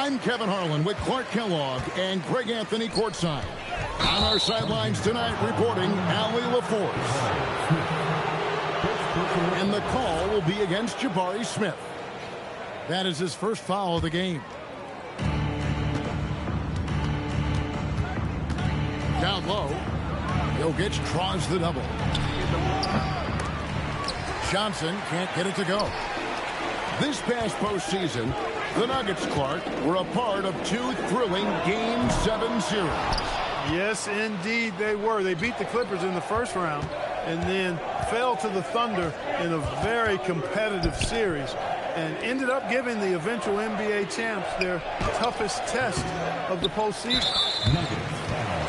I'm Kevin Harlan with Clark Kellogg and Greg Anthony courtside. On our sidelines tonight reporting Allie LaForce. And the call will be against Jabari Smith. That is his first foul of the game. Down low. Jokic draws the double. Johnson can't get it to go. This past postseason, the Nuggets, Clark, were a part of two thrilling Game 7 series. Yes, indeed they were. They beat the Clippers in the first round and then fell to the Thunder in a very competitive series and ended up giving the eventual NBA champs their toughest test of the postseason.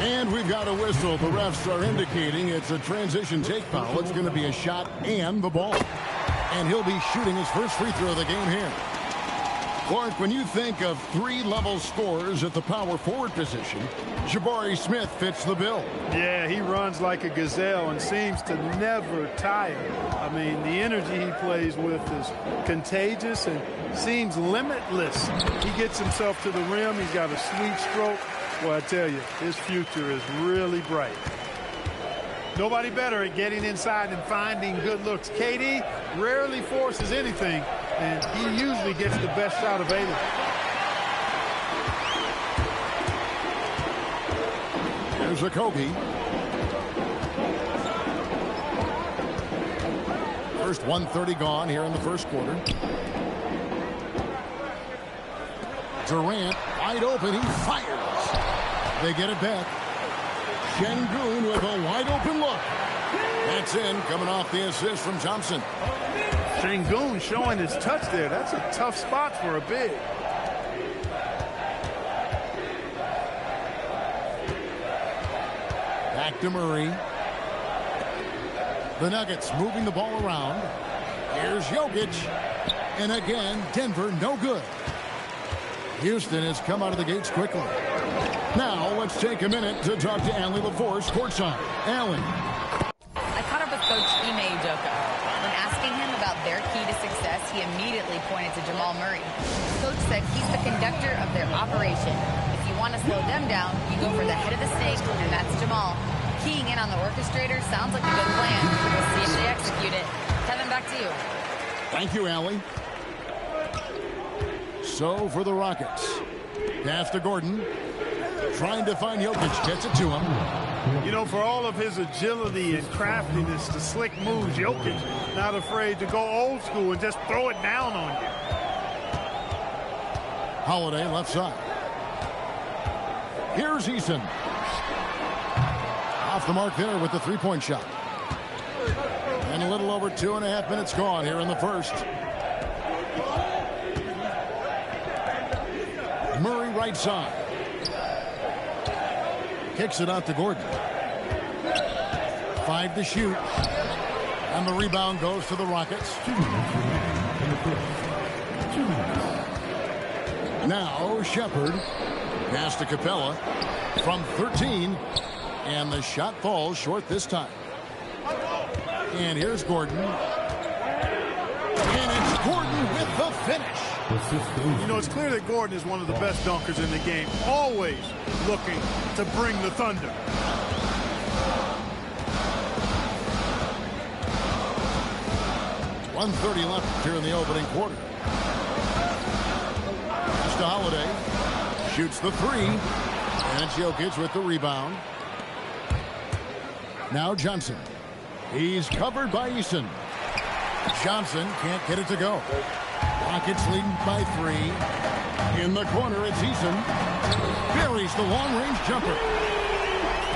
And we've got a whistle. The refs are indicating it's a transition take foul. It's going to be a shot and the ball. And he'll be shooting his first free throw of the game here. Clark, when you think of three-level scorers at the power forward position, Jabari Smith fits the bill. Yeah, he runs like a gazelle and seems to never tire. I mean, the energy he plays with is contagious and seems limitless. He gets himself to the rim. He's got a sweet stroke. Well, I tell you, his future is really bright. Nobody better at getting inside and finding good looks. KD rarely forces anything, and he usually gets the best shot available. Here's a Kobe. First 1:30 gone here in the first quarter. Durant wide open. He fires. They get it back. Şengün with a wide-open look. That's in, coming off the assist from Thompson. Şengün showing his touch there. That's a tough spot for a big. Back to Murray. The Nuggets moving the ball around. Here's Jokic. And again, Denver no good. Houston has come out of the gates quickly. Now, let's take a minute to talk to Allie LaForce, courtside. Allie. I caught up with Coach Ime Udoka. When asking him about their key to success, he immediately pointed to Jamal Murray. Coach said he's the conductor of their operation. If you want to slow them down, you go for the head of the snake, and that's Jamal. Keying in on the orchestrator sounds like a good plan. We'll see if they execute it. Kevin, back to you. Thank you, Allie. So for the Rockets. Pass to Gordon. Trying to find Jokic, gets it to him. You know, for all of his agility and craftiness, the slick moves, Jokic not afraid to go old school and just throw it down on you. Holiday left side. Here's Eason. Off the mark there with the three-point shot. And a little over 2.5 minutes gone here in the first. Murray right side. Kicks it out to Gordon. 5 to shoot. And the rebound goes to the Rockets. Now Shepard. Pass to Capella. From 13. And the shot falls short this time. And here's Gordon. And it's Gordon with the finish. You know, it's clear that Gordon is one of the best dunkers in the game. Always looking to bring the thunder. .130 left here in the opening quarter. Just a Holiday. Shoots the three. And it's Jokic with the rebound. Now Johnson. He's covered by Eason. Johnson can't get it to go. Rockets leading by 3. In the corner, it's Eason. Buries the long-range jumper.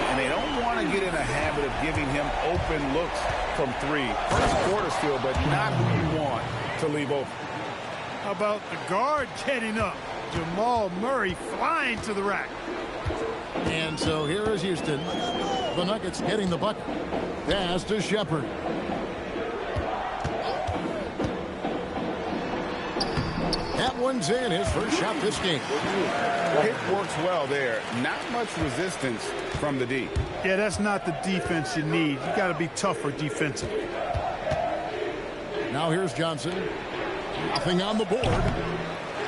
And they don't want to get in a habit of giving him open looks from 3. First quarter still, but not who you want to leave open. How about the guard getting up? Jamal Murray flying to the rack. And so here is Houston. The Nuggets getting the bucket. Pass to Shepard. That one's in, his first shot this game. It works well there. Not much resistance from the D. Yeah, that's not the defense you need. You got to be tougher defensively. Now here's Johnson. Nothing on the board.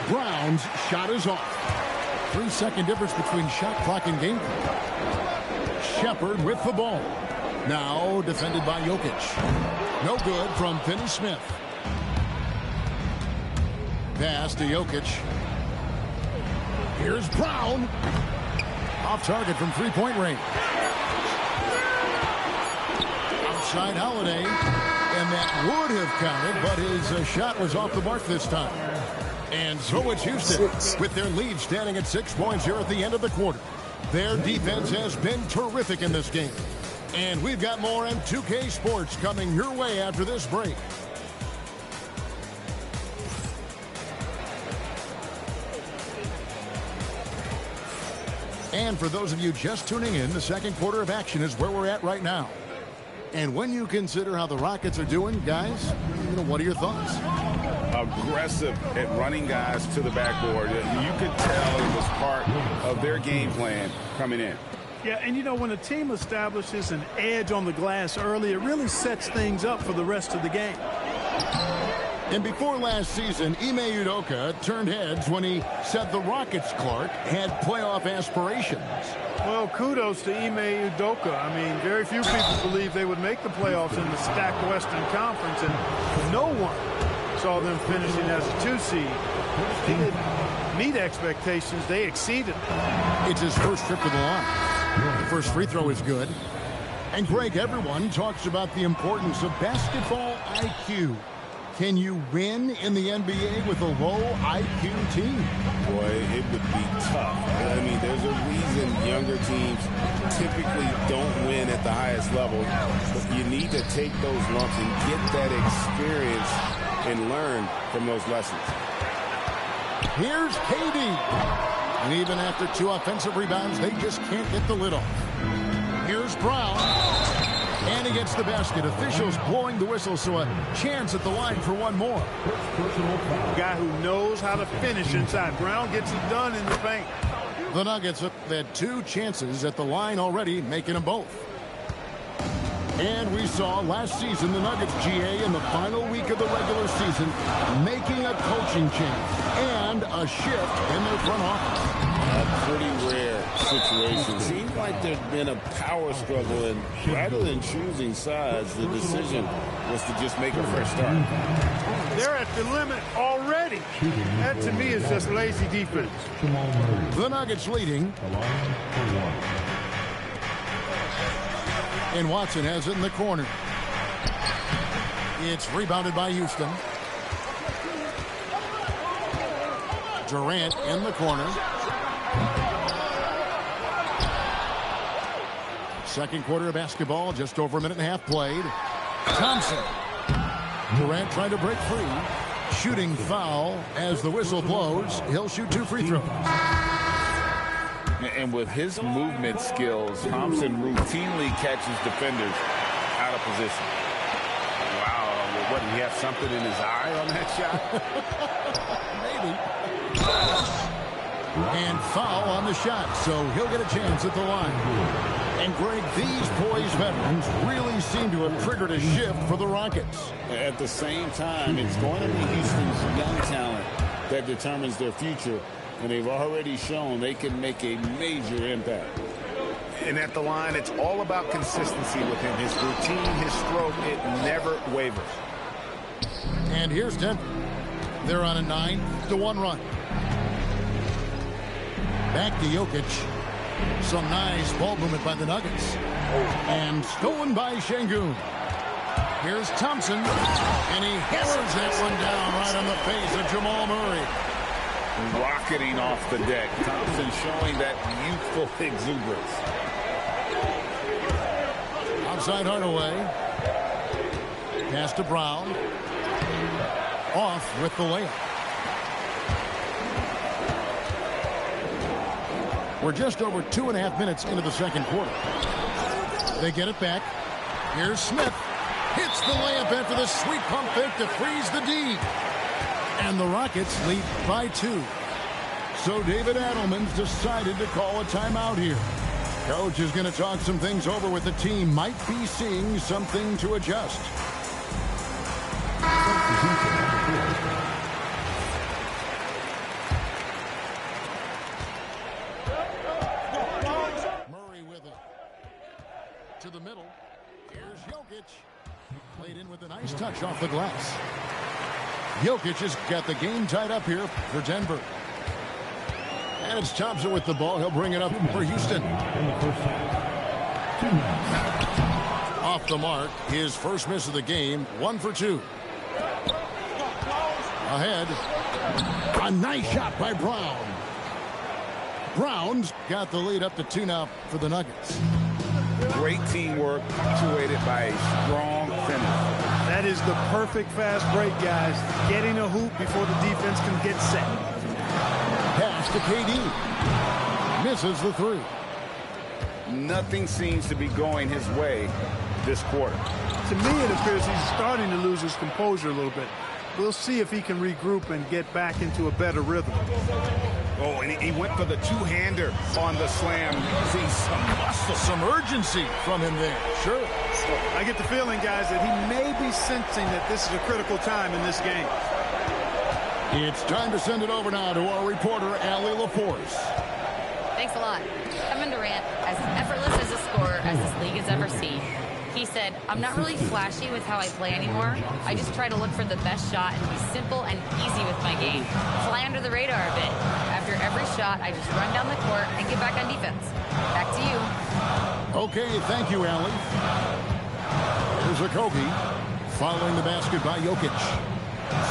Brown's shot is off. 3-second difference between shot clock and game clock. Shepard with the ball. Now defended by Jokic. No good from Finney-Smith. Pass to Jokic. Here's Brown. Off target from three-point range. Outside Holiday. And that would have counted, but his shot was off the mark this time. And so it's Houston with their lead standing at 6 points here at the end of the quarter. Their defense has been terrific in this game. And we've got more M2K Sports coming your way after this break. And for those of you just tuning in, the second quarter of action is where we're at right now. And when you consider how the Rockets are doing, guys, what are your thoughts? Aggressive at running guys to the backboard. You could tell it was part of their game plan coming in. Yeah, and when a team establishes an edge on the glass early, it really sets things up for the rest of the game. And before last season, Ime Udoka turned heads when he said the Rockets, Clark, had playoff aspirations. Well, kudos to Ime Udoka. I mean, very few people believe they would make the playoffs in the stacked Western Conference, and no one saw them finishing as a 2 seed. They didn't meet expectations. They exceeded. It's his first trip to the line. The first free throw is good. And, Greg, everyone talks about the importance of basketball IQ. Can you win in the NBA with a low IQ team? Boy, it would be tough. I mean, there's a reason younger teams typically don't win at the highest level. But you need to take those lumps and get that experience and learn from those lessons. Here's KD. And even after 2 offensive rebounds, they just can't get the lid off. Here's Brown. And he gets the basket. Officials blowing the whistle, so a chance at the line for one more. A guy who knows how to finish inside. Brown gets it done in the paint. The Nuggets have had 2 chances at the line already, making them both. And we saw last season the Nuggets, GA, in the final week of the regular season, making a coaching change and a shift in their front office. A pretty rare situation. Seems like there's been a power struggle, and rather than choosing sides, the decision was to just make a fresh start. They're at the limit already. That, to me, is just lazy defense. The Nuggets leading. And Watson has it in the corner. It's rebounded by Houston. Durant in the corner. Second quarter of basketball, just over a minute and a half played. Thompson. Durant trying to break free. Shooting foul as the whistle blows. He'll shoot 2 free throws. And with his movement skills, Thompson routinely catches defenders out of position. Wow, what, did he have something in his eye on that shot? Maybe. And foul on the shot, so he'll get a chance at the line. And, Greg, these poised veterans really seem to have triggered a shift for the Rockets. At the same time, it's going to be Houston's young talent that determines their future. And they've already shown they can make a major impact. And at the line, it's all about consistency with him. His routine, his stroke, it never wavers. And here's Denver. They're on a 9-1 run. Back to Jokic. Some nice ball movement by the Nuggets. And stolen by Şengün. Here's Thompson. And he hammers that one down right on the face of Jamal Murray. Rocketing off the deck. Thompson showing that youthful exuberance. Outside Hardaway. Pass to Brown. Off with the layup. We're just over 2.5 minutes into the second quarter. They get it back. Here's Smith. Hits the layup after the sweet pump fake to freeze the D. And the Rockets lead by 2. So David Adelman's decided to call a timeout here. Coach is going to talk some things over with the team. Might be seeing something to adjust. in with a nice touch off the glass. Jokic has got the game tied up here for Denver. And it's Thompson with the ball. He'll bring it up for Houston. Off the mark, his first miss of the game, 1 for 2. Ahead. A nice shot by Brown. Brown's got the lead up to 2 now for the Nuggets. Great teamwork, punctuated by a strong finish. That is the perfect fast break, guys. Getting a hoop before the defense can get set. Pass to KD. Misses the 3. Nothing seems to be going his way this quarter. To me, it appears he's starting to lose his composure a little bit. We'll see if he can regroup and get back into a better rhythm. Oh, and he went for the two-hander on the slam. See some muscle. Some urgency from him there. Sure. I get the feeling, guys, that he may be sensing that this is a critical time in this game. It's time to send it over now to our reporter, Allie LaForce. Thanks a lot. Kevin Durant, as effortless as a scorer as this league has ever seen. He said, I'm not really flashy with how I play anymore. I just try to look for the best shot and be simple and easy with my game. Fly under the radar a bit. After every shot, I just run down the court and get back on defense. Back to you. Okay, thank you, Allie. Here's Okogie. Following the basket by Jokic.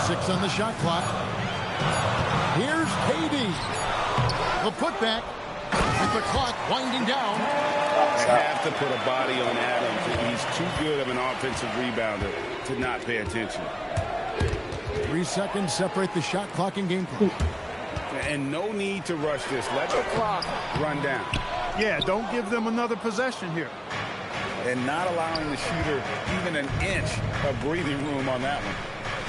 6 on the shot clock. Here's KD. The putback with the clock winding down. They have to put a body on Adams. He's too good of an offensive rebounder to not pay attention. 3 seconds separate the shot clock and game clock. And no need to rush this. Let the clock run down. Yeah, don't give them another possession here. And not allowing the shooter even an inch of breathing room on that one.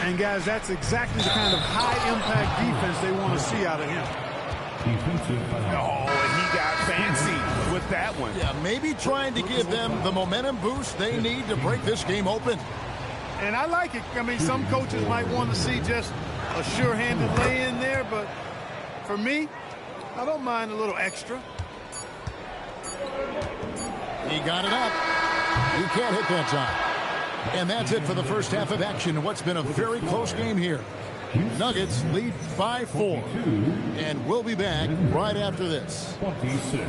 And, guys, that's exactly the kind of high-impact defense they want to see out of him. Oh, and he got fancy with that one. Yeah, maybe trying to give them the momentum boost they need to break this game open. And I like it. I mean, some coaches might want to see just a sure-handed lay-in there, but for me, I don't mind a little extra. He got it up. He can't hit that time. And that's it for the first half of action. What's been a very close game here. Nuggets lead by 4. And we'll be back right after this. 26.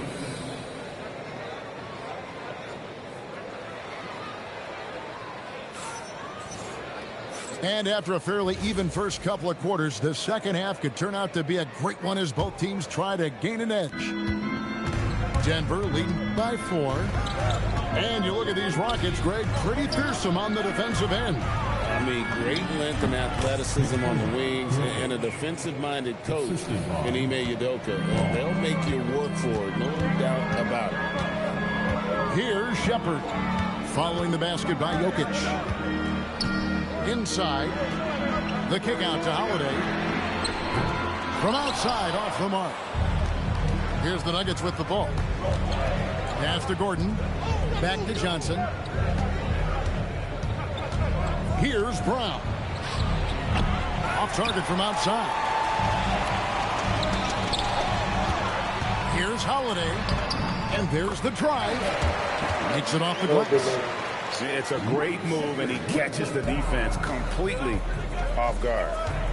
And after a fairly even first couple of quarters, the second half could turn out to be a great one as both teams try to gain an edge. Denver leading by 4. And you look at these Rockets, Greg, pretty fearsome on the defensive end. I mean, great length and athleticism on the wings, and a defensive-minded coach in Ime Udoka. They'll make you work for it, no doubt about it. Here's Shepard, following the basket by Jokic. Inside, the kick out to Holiday. From outside, off the mark. Here's the Nuggets with the ball. Pass to Gordon. Back to Johnson. Here's Brown. Off target from outside. Here's Holiday. And there's the drive. Makes it off the glass. It's a great move, and he catches the defense completely off guard.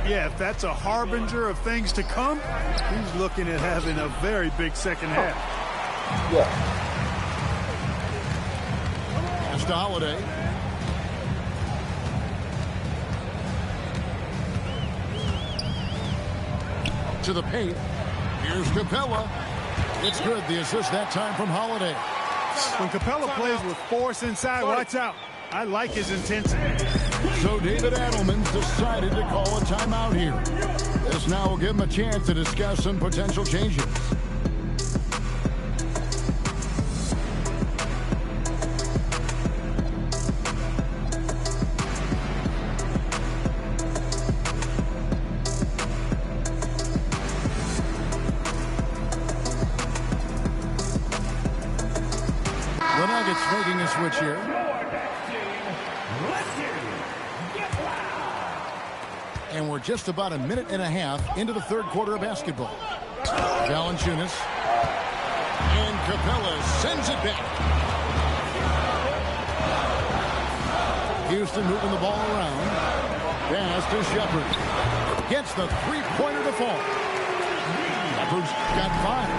Yeah, if that's a harbinger of things to come, he's looking at having a very big second half. Pass to Holiday. To the paint. Here's Capella. It's good. The assist that time from Holiday. When Capella plays with force inside, watch out. I like his intensity. So David Adelman's decided to call a timeout here. This now will give him a chance to discuss some potential changes. The Nuggets making a switch here. And we're just about a minute and a half into the third quarter of basketball. Valanciunas. And Capella sends it back. Houston moving the ball around. Pass to Shepard. Gets the three-pointer to fall. Shepard's got 5.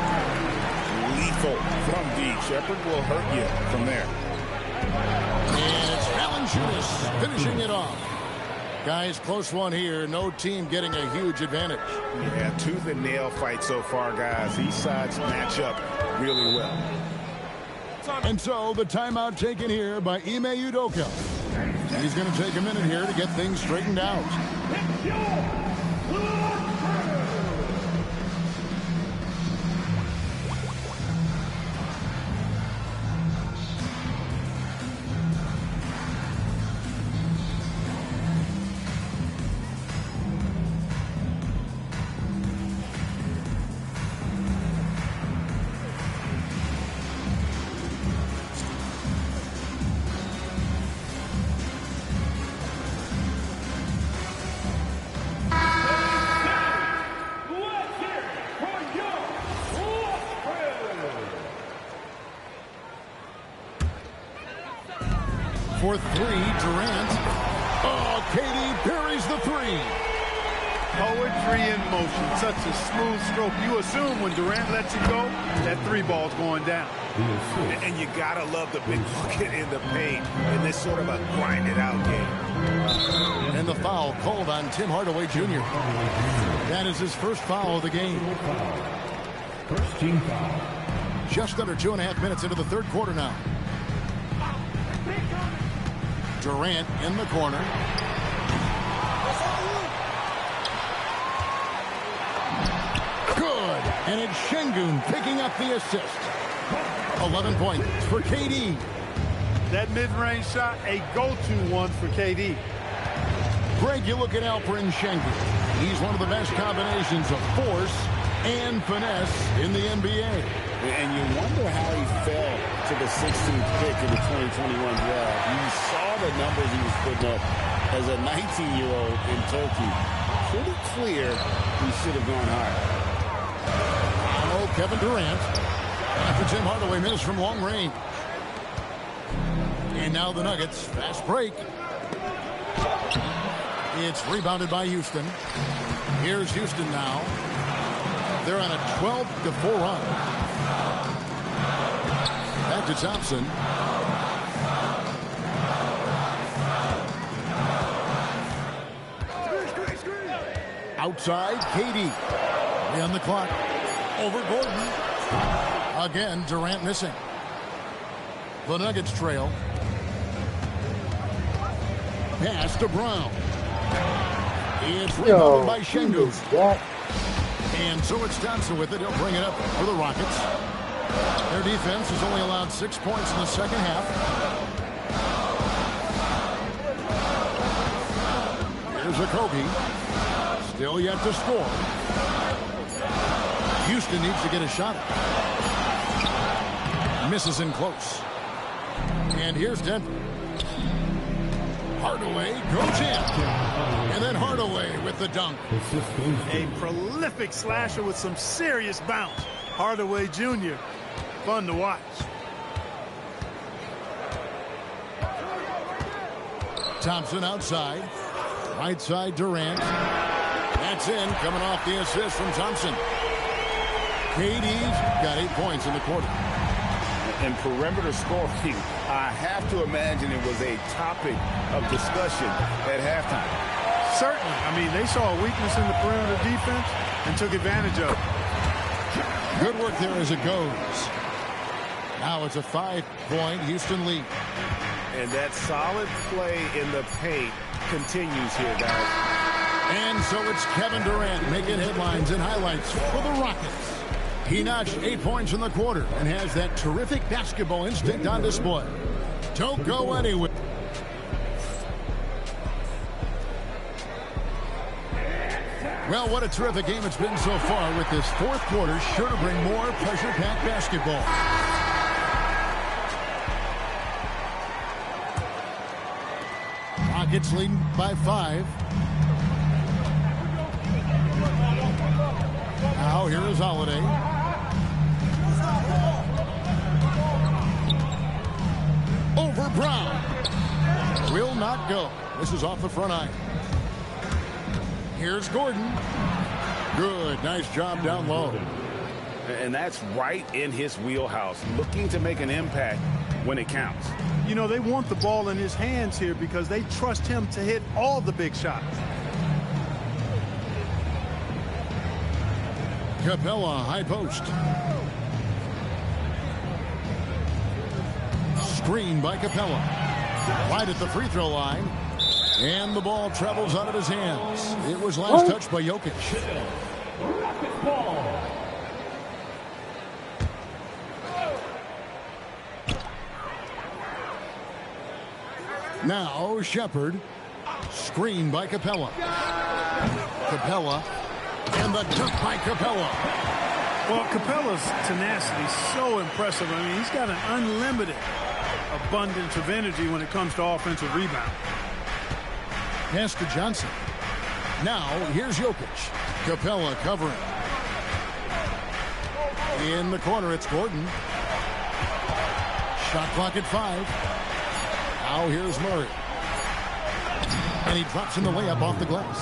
Lethal from deep. Shepard will hurt you from there. And it's Valanciunas finishing it off. Guys, close one here. No team getting a huge advantage. Yeah, tooth and nail fight so far, guys. These sides match up really well. And so the timeout taken here by Ime Udoka. He's going to take a minute here to get things straightened out. 4-3, Durant. Oh, KD parries the 3. Poetry in motion. Such a smooth stroke. You assume when Durant lets you go, that 3 ball's going down. And you gotta love the big bucket in the paint in this sort of a grinded out game. And the foul called on Tim Hardaway Jr. That is his first foul of the game. First team foul. Just under 2.5 minutes into the third quarter now. Durant in the corner. Good. And it's Şengün picking up the assist. 11 points for KD. That mid-range shot, a go-to one for KD. Greg, you look at Alperen Şengün. He's one of the best combinations of force and finesse in the NBA. And you wonder how he fell to the 16th pick in the 2021 draft. You saw the numbers he was putting up as a 19-year-old in Turkey. Pretty clear he should have gone higher. Oh, Kevin Durant. After Tim Hardaway missed from long range. And now the Nuggets. Fast break. It's rebounded by Houston. Here's Houston now. They're on a 12-4 run. Back to Thompson. Outside, KD. Way on the clock. Over Gordon. Again, Durant missing. The Nuggets trail. Pass to Brown. It's rebounded by Şengün. And so it's Thompson with it. He'll bring it up for the Rockets. Their defense has only allowed 6 points in the second half. Here's Okogie. Still yet to score. Houston needs to get a shot. Misses in close. And here's Denver. Hardaway goes in. And then Hardaway with the dunk. A prolific slasher with some serious bounce. Hardaway Jr. Fun to watch. Thompson outside. Right side Durant. That's in. Coming off the assist from Thompson. KD's got 8 points in the quarter. And perimeter scoring, I have to imagine it was a topic of discussion at halftime. Certainly. I mean, they saw a weakness in the perimeter defense and took advantage of it. Good work there as it goes. Now it's a 5-point Houston lead. And that solid play in the paint continues here, guys. And so it's Kevin Durant making headlines and highlights for the Rockets. He notched 8 points in the quarter and has that terrific basketball instinct on display. Don't go anywhere. Well, what a terrific game it's been so far, with this fourth quarter sure to bring more pressure-packed basketball. Rockets leading by 5. Now here is Holiday. Over Brown. Real not go. This is off the front iron. Here's Gordon. Good. Nice job down low. And that's right in his wheelhouse, looking to make an impact when it counts. You know, they want the ball in his hands here because they trust him to hit all the big shots. Capella, high post. Screen by Capella. Right at the free throw line. And the ball travels out of his hands. It was last touched by Jokic. Now Shepard. Screen by Capella. Capella. And the dunk by Capella. Well, Capella's tenacity is so impressive. I mean, he's got an unlimited abundance of energy when it comes to offensive rebound. Pass to Johnson. Now, here's Jokic. Capella covering. In the corner, it's Gordon. Shot clock at 5. Now here's Murray. And he drops in the layup off the glass.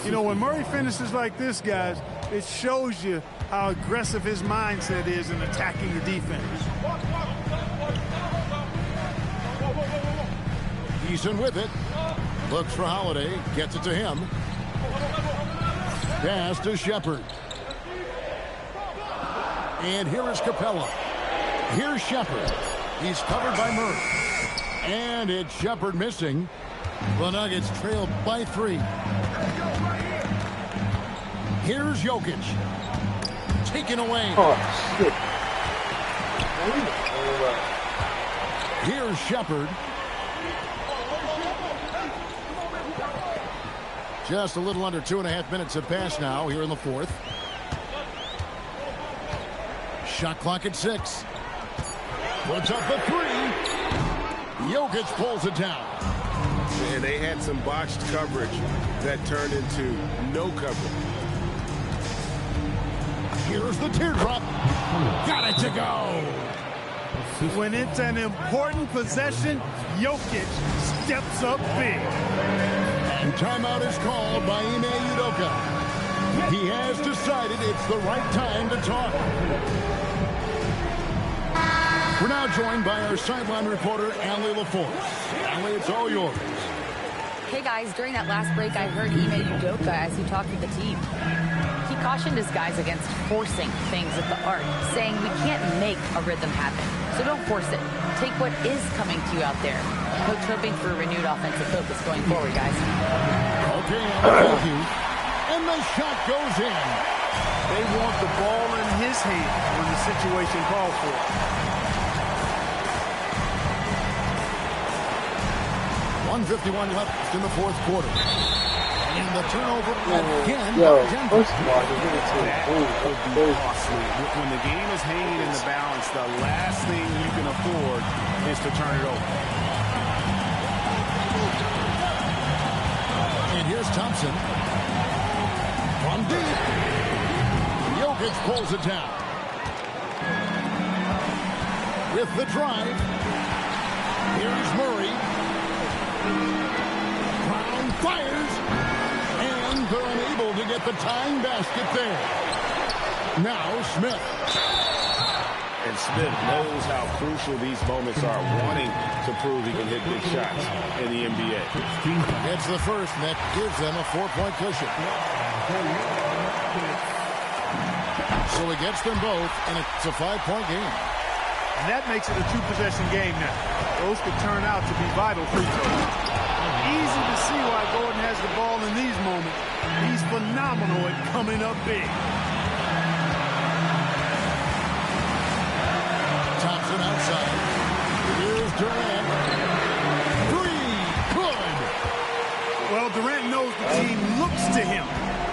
You know, when Murray finishes like this, guys, it shows you how aggressive his mindset is in attacking the defense. Eason with it. Looks for Holiday. Gets it to him. Pass to Shepard. And here is Capella. Here's Shepard. He's covered by Murray. And it's Shepard missing. The Nuggets trail by 3. Here's Jokic. Taken away. Oh, shit. Here's Shepard. Just a little under 2.5 minutes have passed now here in the fourth. Shot clock at 6. Puts up a 3. Jokic pulls it down. And they had some botched coverage that turned into no coverage. Here's the teardrop. Got it to go. When it's an important possession, Jokic steps up big. And timeout is called by Ime Udoka. He has decided it's the right time to talk. We're now joined by our sideline reporter, Allie LaForce. Allie, it's all yours. Hey guys, during that last break, I heard Ime Udoka as he talked with the team. He cautioned his guys against forcing things at the arc, saying we can't make a rhythm happen, so don't force it. Take what is coming to you out there. Coach hoping for a renewed offensive focus going forward, guys. Okay, Allie, thank you. And the shot goes in. They want the ball in his hand when the situation calls for it. 1:51 left in the fourth quarter. And the turnover again. First of all, you're getting to That would be costly. When the game is hanging in the balance, the last thing you can afford is to turn it over. And here's Thompson. From deep. Jokic pulls it down. With the drive. Here's Murray. Brown fires. And they're unable to get the tying basket there. Now Smith. And Smith knows how crucial these moments are, wanting to prove he can hit big shots in the NBA. It's the first, and that gives them a 4-point cushion. So he gets them both, and it's a 5-point game. And that makes it a 2-possession game now. Those could turn out to be vital free throws. Easy to see why Gordon has the ball in these moments. He's phenomenal at coming up big. Thompson outside. Here's Durant. 3. Good. Well, Durant knows the team looks to him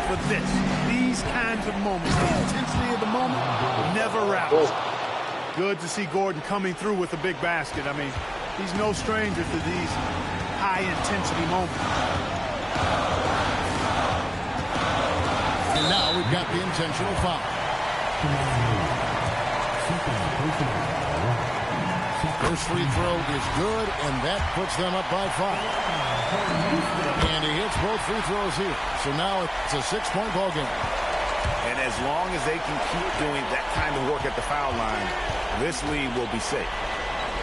for this. These kinds of moments, the intensity of the moment, never roused. Good to see Gordon coming through with a big basket. I mean, he's no stranger to these high-intensity moments. And now we've got the intentional foul. First free throw is good, and that puts them up by 5. And he hits both free throws here. So now it's a 6-point ball game. And as long as they can keep doing that kind of work at the foul line, this lead will be safe.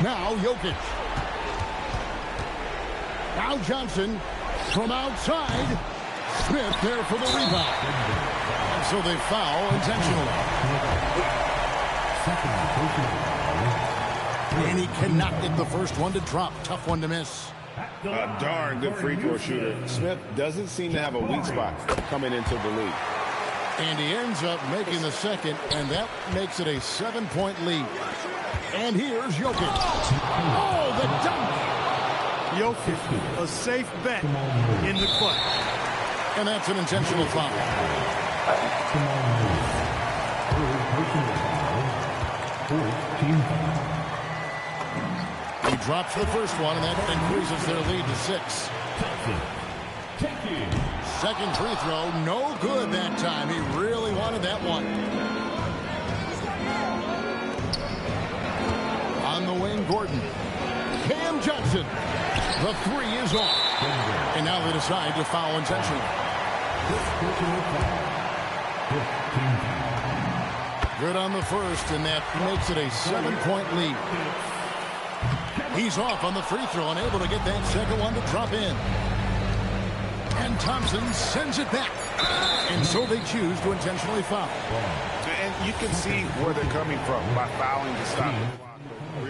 Now Jokic. Now Johnson from outside. Smith there for the rebound. And so they foul intentionally. And he cannot get the first one to drop. Tough one to miss. A darn good free throw shooter. Smith doesn't seem to have a weak spot coming into the league. And he ends up making the second, and that makes it a 7-point lead. And here's Jokic. Oh, the dunk! Jokic, a safe bet in the clutch. And that's an intentional foul. He drops the first one, and that increases their lead to 6. Second free throw, no good that time. He really wanted that one. On the wing, Gordon. Cam Johnson. The 3 is off. And now they decide to foul intentionally. Good on the first, and that makes it a 7-point lead. He's off on the free throw, unable to get that second one to drop in. And Thompson sends it back. And so they choose to intentionally foul. And you can see where they're coming from by fouling to stop it.